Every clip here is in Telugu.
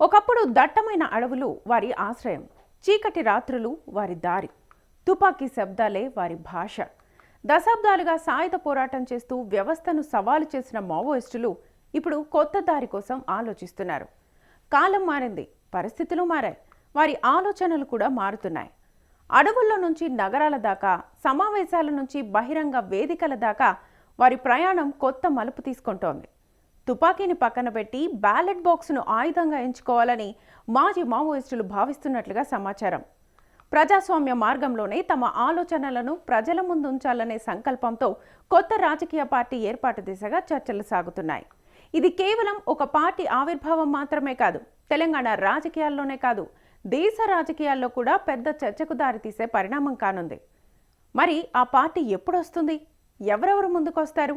ఒకప్పుడు దట్టమైన అడవులు వారి ఆశ్రయం, చీకటి రాత్రులు వారి దారి, తుపాకీ శబ్దాలే వారి భాష. దశాబ్దాలుగా సాయుధ పోరాటం చేస్తూ వ్యవస్థను సవాలు చేసిన మావోయిస్టులు ఇప్పుడు కొత్త దారి కోసం ఆలోచిస్తున్నారు. కాలం మారింది, పరిస్థితులు మారాయి, వారి ఆలోచనలు కూడా మారుతున్నాయి. అడవుల్లో నుంచి నగరాల దాకా, సమావేశాల నుంచి బహిరంగ వేదికల దాకా వారి ప్రయాణం కొత్త మలుపు తీసుకుంటోంది. తుపాకీని పక్కన పెట్టి బ్యాలెట్ బాక్స్ను ఆయుధంగా ఎంచుకోవాలని మాజీ మావోయిస్టులు భావిస్తున్నట్లుగా సమాచారం. ప్రజాస్వామ్య మార్గంలోనే తమ ఆలోచనలను ప్రజల ముందు ఉంచాలనే సంకల్పంతో కొత్త రాజకీయ పార్టీ ఏర్పాటు దిశగా చర్చలు సాగుతున్నాయి. ఇది కేవలం ఒక పార్టీ ఆవిర్భావం మాత్రమే కాదు, తెలంగాణ రాజకీయాల్లోనే కాదు, దేశ రాజకీయాల్లో కూడా పెద్ద చర్చకు దారితీసే పరిణామం కానుంది. మరి ఆ పార్టీ ఎప్పుడొస్తుంది, ఎవరెవరు ముందుకొస్తారు,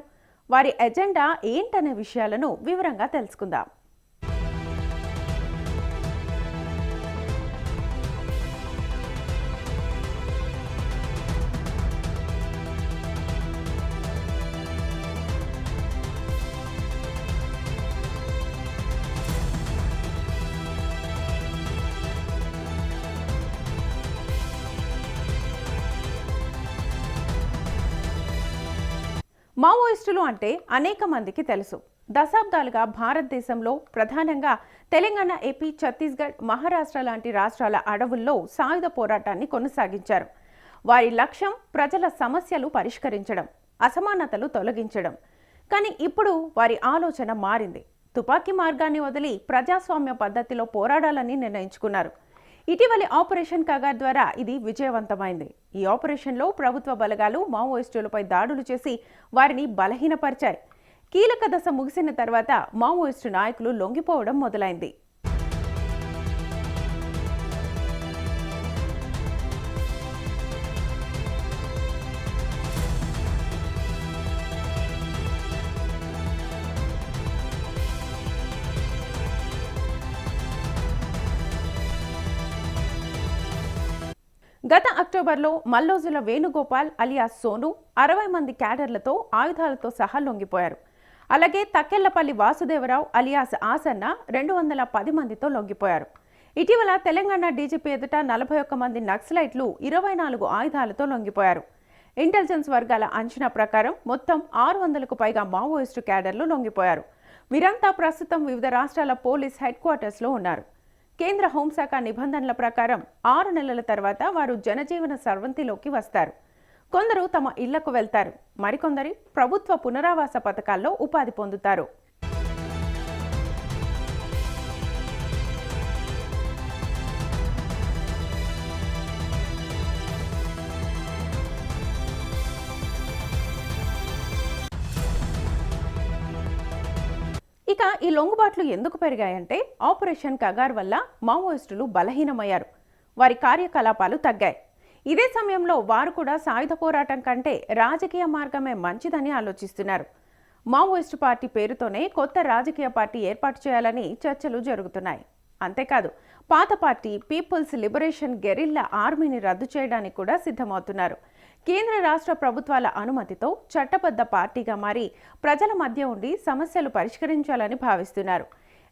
వారి ఎజెండా ఏంటనే విషయాలను వివరంగా తెలుసుకుందాం. మావోయిస్టులు అంటే అనేక మందికి తెలుసు. దశాబ్దాలుగా భారతదేశంలో ప్రధానంగా తెలంగాణ, ఏపీ, ఛత్తీస్గఢ్, మహారాష్ట్ర లాంటి రాష్ట్రాల అడవుల్లో సాయుధ పోరాటాన్ని కొనసాగించారు. వారి లక్ష్యం ప్రజల సమస్యలు పరిష్కరించడం, అసమానతలు తొలగించడం. కానీ ఇప్పుడు వారి ఆలోచన మారింది. తుపాకీ మార్గాన్ని వదిలి ప్రజాస్వామ్య పద్ధతిలో పోరాడాలని నిర్ణయించుకున్నారు. ఇటీవలి ఆపరేషన్ కగార్ ద్వారా ఇది విజయవంతమైంది. ఈ ఆపరేషన్లో ప్రభుత్వ బలగాలు మావోయిస్టులపై దాడులు చేసి వారిని బలహీనపరిచాయి. కీలక దశ ముగిసిన తర్వాత మావోయిస్టు నాయకులు లొంగిపోవడం మొదలైంది. గత అక్టోబర్లో మల్లోజుల వేణుగోపాల్ అలియాస్ సోను 60 మంది క్యాడర్లతో ఆయుధాలతో సహా లొంగిపోయారు. అలాగే తక్కెళ్లపల్లి వాసుదేవరావు అలియాస్ ఆసన్న 210 మందితో లొంగిపోయారు. ఇటీవల తెలంగాణ డీజీపీ ఎదుట 41 మంది నక్సలైట్లు 24 ఆయుధాలతో లొంగిపోయారు. ఇంటెలిజెన్స్ వర్గాల అంచనా ప్రకారం మొత్తం 600కు పైగా మావోయిస్టు క్యాడర్లు లొంగిపోయారు. వీరంతా ప్రస్తుతం వివిధ రాష్ట్రాల పోలీస్ హెడ్ క్వార్టర్స్లో ఉన్నారు. కేంద్ర హోంశాఖ నిబంధనల ప్రకారం 6 నెలల తర్వాత వారు జనజీవన సర్వంతిలోకి వస్తారు. కొందరు తమ ఇళ్లకు వెళ్తారు, మరికొందరు ప్రభుత్వ పునరావాస పథకాల్లో ఉపాధి పొందుతారు. ఇక ఈ లొంగుబాట్లు ఎందుకు పెరిగాయంటే ఆపరేషన్ కగార్ వల్ల మావోయిస్టులు బలహీనమయ్యారు, వారి కార్యకలాపాలు తగ్గాయి. ఇదే సమయంలో వారు కూడా సాయుధ పోరాటం కంటే రాజకీయ మార్గమే మంచిదని ఆలోచిస్తున్నారు. మావోయిస్టు పార్టీ పేరుతోనే కొత్త రాజకీయ పార్టీ ఏర్పాటు చేయాలని చర్చలు జరుగుతున్నాయి. అంతేకాదు, పాత పార్టీ పీపుల్స్ లిబరేషన్ గెరిల్లా ఆర్మీని రద్దు చేయడానికి కూడా సిద్ధమవుతున్నారు. కేంద్ర రాష్ట్ర ప్రభుత్వాల అనుమతితో చట్టబద్ధ పార్టీగా మారి ప్రజల మధ్య ఉండి సమస్యలు పరిష్కరించాలని భావిస్తున్నారు.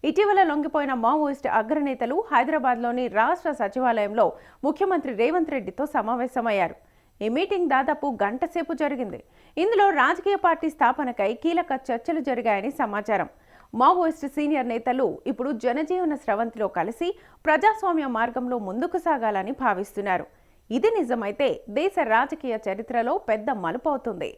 ఇటీవల లొంగిపోయిన మావోయిస్టు అగ్రనేతలు హైదరాబాద్లోని రాష్ట్ర సచివాలయంలో ముఖ్యమంత్రి రేవంత్ రెడ్డితో సమావేశమయ్యారు. ఈ మీటింగ్ దాదాపు గంట సేపు జరిగింది. ఇందులో రాజకీయ పార్టీ స్థాపనకై కీలక చర్చలు జరిగాయని సమాచారం. మావోయిస్టు సీనియర్ నేతలు ఇప్పుడు జనజీవన స్రవంతిలో కలిసి ప్రజాస్వామ్య మార్గంలో ముందుకు సాగాలని భావిస్తున్నారు. ఇది నిజమైతే దేశ రాజకీయ చరిత్రలో పెద్ద మలుపు అవుతుంది.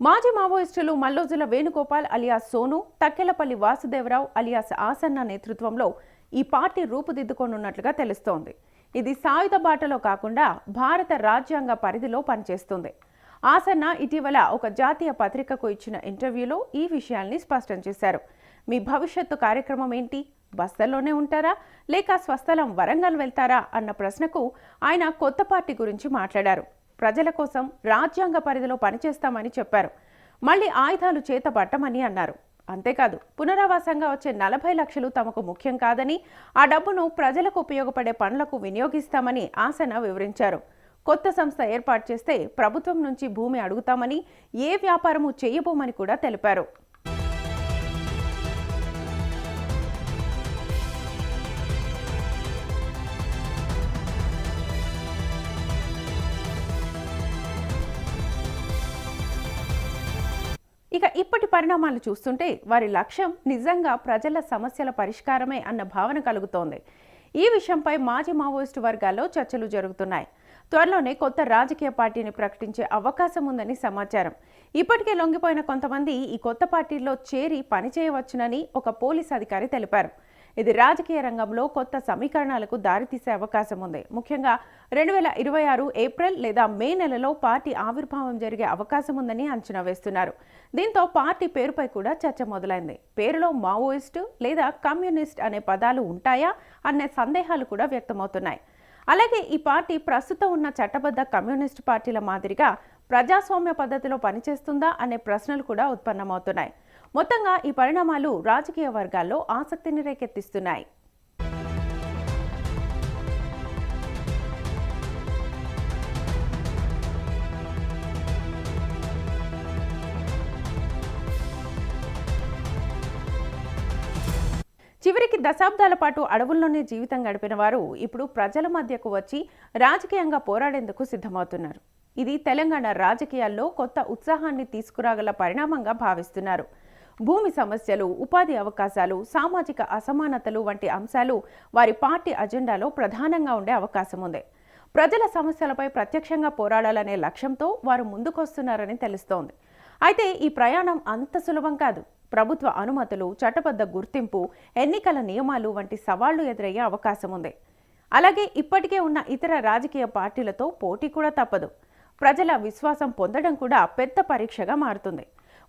మాజీ మావోయిస్టులు మల్లోజుల వేణుగోపాల్ అలియాస్ సోను, తక్కెళ్లపల్లి వాసుదేవరావు అలియాస్ ఆసన్న నేతృత్వంలో ఈ పార్టీ రూపుదిద్దుకోనున్నట్లుగా తెలుస్తోంది. ఇది సాయుధ బాటలో కాకుండా భారత రాజ్యాంగ పరిధిలో పనిచేస్తుంది. ఆసన్న ఇటీవల ఒక జాతీయ పత్రికకు ఇచ్చిన ఇంటర్వ్యూలో ఈ విషయాల్ని స్పష్టం చేశారు. మీ భవిష్యత్తు కార్యక్రమం ఏంటి, బస్తల్లోనే ఉంటారా లేక స్వస్థలం వరంగల్ వెళ్తారా అన్న ప్రశ్నకు ఆయన కొత్త పార్టీ గురించి మాట్లాడారు. ప్రజల కోసం రాజ్యాంగ పరిధిలో పనిచేస్తామని చెప్పారు. మళ్లీ ఆయుధాలు చేతబట్టమని అన్నారు. అంతేకాదు పునరావాసంగా వచ్చే 40 లక్షలు తమకు ముఖ్యం కాదని, ఆ డబ్బును ప్రజలకు ఉపయోగపడే పనులకు వినియోగిస్తామని ఆసన వివరించారు. కొత్త సంస్థ ఏర్పాటు చేస్తే ప్రభుత్వం నుంచి భూమి అడుగుతామని, ఏ వ్యాపారము చేయబోమని కూడా తెలిపారు. ఇక ఇప్పటి పరిణామాలు చూస్తుంటే వారి లక్ష్యం నిజంగా ప్రజల సమస్యల పరిష్కారమే అన్న భావన కలుగుతోంది. ఈ విషయంపై మాజీ మావోయిస్టు వర్గాల్లో చర్చలు జరుగుతున్నాయి. త్వరలోనే కొత్త రాజకీయ పార్టీని ప్రకటించే అవకాశం ఉందని సమాచారం. ఇప్పటికే లొంగిపోయిన కొంతమంది ఈ కొత్త పార్టీల్లో చేరి పనిచేయవచ్చునని ఒక పోలీస్ అధికారి తెలిపారు. ఇది రాజకీయ రంగంలో కొత్త సమీకరణాలకు దారితీసే అవకాశం ఉంది. ముఖ్యంగా 2026 ఏప్రిల్ లేదా మే నెలలో పార్టీ ఆవిర్భావం జరిగే అవకాశం ఉందని అంచనా వేస్తున్నారు. దీంతో పార్టీ పేరుపై కూడా చర్చ మొదలైంది. పేరులో మావోయిస్టు లేదా కమ్యూనిస్ట్ అనే పదాలు ఉంటాయా అనే సందేహాలు కూడా వ్యక్తమవుతున్నాయి. అలాగే ఈ పార్టీ ప్రస్తుతం ఉన్న చట్టబద్ధ కమ్యూనిస్టు పార్టీల మాదిరిగా ప్రజాస్వామ్య పద్ధతిలో పనిచేస్తుందా అనే ప్రశ్నలు కూడా ఉత్పన్నమవుతున్నాయి. మొత్తంగా ఈ పరిణామాలు రాజకీయ వర్గాల్లో ఆసక్తిని రేకెత్తిస్తున్నాయి. చివరికి దశాబ్దాల పాటు అడవుల్లోనే జీవితం గడిపిన వారు ఇప్పుడు ప్రజల మధ్యకు వచ్చి రాజకీయంగా పోరాడేందుకు సిద్ధమవుతున్నారు. ఇది తెలంగాణ రాజకీయాల్లో కొత్త ఉత్సాహాన్ని తీసుకురాగల పరిణామంగా భావిస్తున్నారు. భూమి సమస్యలు, ఉపాధి అవకాశాలు, సామాజిక అసమానతలు వంటి అంశాలు వారి పార్టీ అజెండాలో ప్రధానంగా ఉండే అవకాశం ఉంది. ప్రజల సమస్యలపై ప్రత్యక్షంగా పోరాడాలనే లక్ష్యంతో వారు ముందుకొస్తున్నారని తెలుస్తోంది. అయితే ఈ ప్రయాణం అంత సులభం కాదు. ప్రభుత్వ అనుమతులు, చట్టబద్ధ గుర్తింపు, ఎన్నికల నియమాలు వంటి సవాళ్లు ఎదురయ్యే అవకాశం ఉంది. అలాగే ఇప్పటికే ఉన్న ఇతర రాజకీయ పార్టీలతో పోటీ కూడా తప్పదు. ప్రజల విశ్వాసం పొందడం కూడా పెద్ద పరీక్షగా మారుతుంది.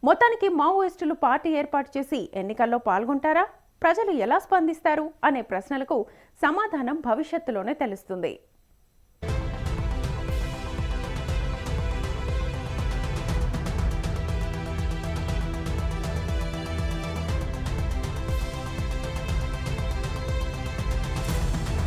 మొత్తానికి మావోయిస్టులు పార్టీ ఏర్పాటు చేసి ఎన్నికల్లో పాల్గొంటారా? ప్రజలు ఎలా స్పందిస్తారు అనే ప్రశ్నలకు సమాధానం భవిష్యత్తులోనే తెలుస్తుంది.